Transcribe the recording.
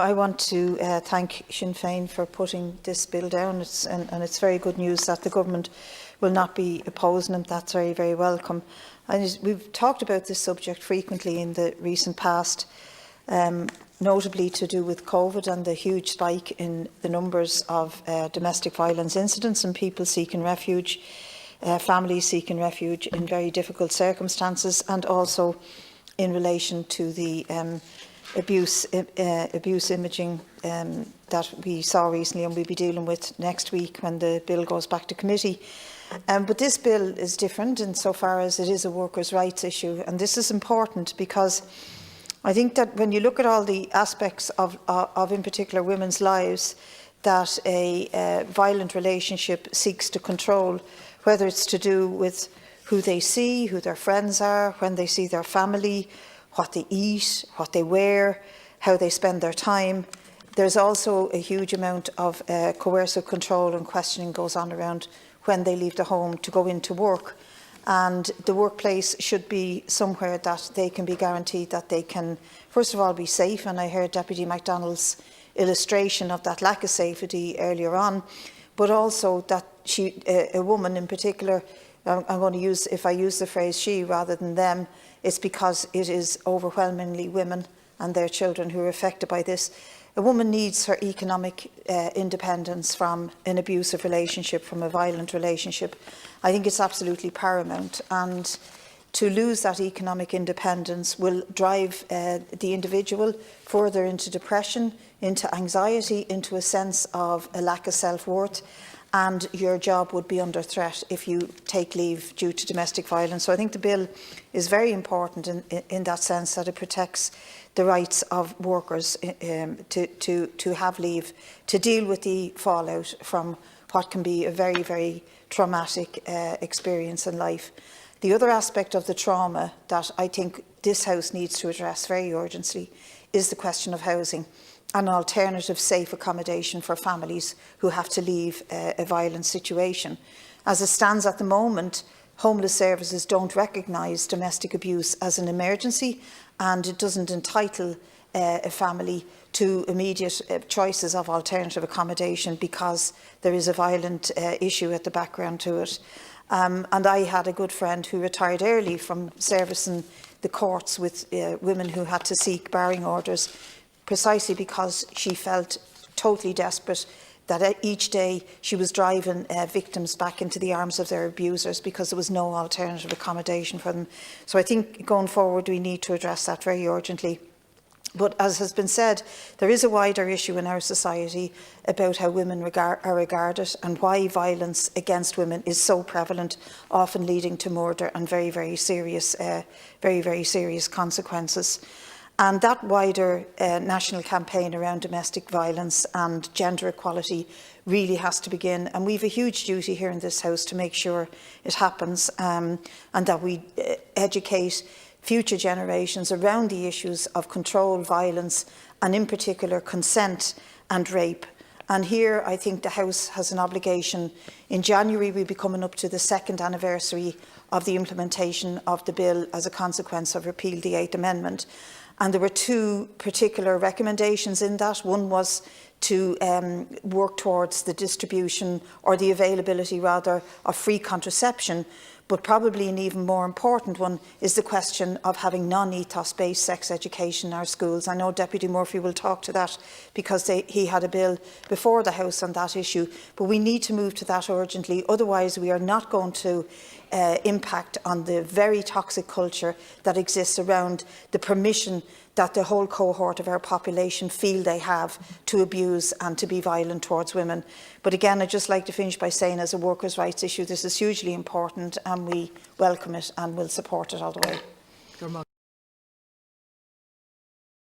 I want to thank Sinn Féin for putting this bill down, and it's very good news that the government will not be opposing it. That's very, very welcome. And we've talked about this subject frequently in the recent past, notably to do with COVID and the huge spike in the numbers of domestic violence incidents and people seeking refuge, families seeking refuge in very difficult circumstances, and also in relation to the abuse imaging that we saw recently and we'll be dealing with next week when the bill goes back to committee. But this bill is different insofar as it is a workers' rights issue, and this is important because I think that when you look at all the aspects of in particular women's lives that a violent relationship seeks to control, whether it's to do with who they see, who their friends are, when they see their family, what they eat, what they wear, how they spend their time. There's also a huge amount of coercive control and questioning goes on around when they leave the home to go into work. And the workplace should be somewhere that they can be guaranteed that they can, first of all, be safe. And I heard Deputy MacDonald's illustration of that lack of safety earlier on, but also that a woman in particular, I'm going to use, if I use the phrase she rather than them, it's because it is overwhelmingly women and their children who are affected by this. A woman needs her economic independence from an abusive relationship, from a violent relationship. I think it's absolutely paramount, and to lose that economic independence will drive the individual further into depression, into anxiety, into a sense of a lack of self-worth, and your job would be under threat if you take leave due to domestic violence. So I think the bill is very important in that sense, that it protects the rights of workers to have leave, to deal with the fallout from what can be a very, very traumatic experience in life. The other aspect of the trauma that I think this House needs to address very urgently is the question of housing, an alternative safe accommodation for families who have to leave a violent situation. As it stands at the moment, homeless services don't recognise domestic abuse as an emergency, and it doesn't entitle a family to immediate choices of alternative accommodation because there is a violent issue at the background to it. And I had a good friend who retired early from servicing the courts with women who had to seek barring orders, precisely because she felt totally desperate that each day she was driving victims back into the arms of their abusers because there was no alternative accommodation for them. So I think going forward we need to address that very urgently. But as has been said, there is a wider issue in our society about how women are regarded and why violence against women is so prevalent, often leading to murder and very, very serious consequences. And that wider national campaign around domestic violence and gender equality really has to begin. And we have a huge duty here in this House to make sure it happens, and that we educate future generations around the issues of control, violence, and in particular consent and rape. And here I think the House has an obligation. In January we'll be coming up to the 2nd anniversary of the implementation of the bill as a consequence of repeal the 8th Amendment. And there were two particular recommendations in that. One was to work towards the distribution, or the availability rather, of free contraception. But probably an even more important one is the question of having non-ethos-based sex education in our schools. I know Deputy Murphy will talk to that because he had a bill before the House on that issue. But we need to move to that urgently. Otherwise, we are not going to impact on the very toxic culture that exists around the permission that the whole cohort of our population feel they have to abuse and to be violent towards women. But again, I'd just like to finish by saying, as a workers' rights issue, this is hugely important, and we welcome it and will support it all the way.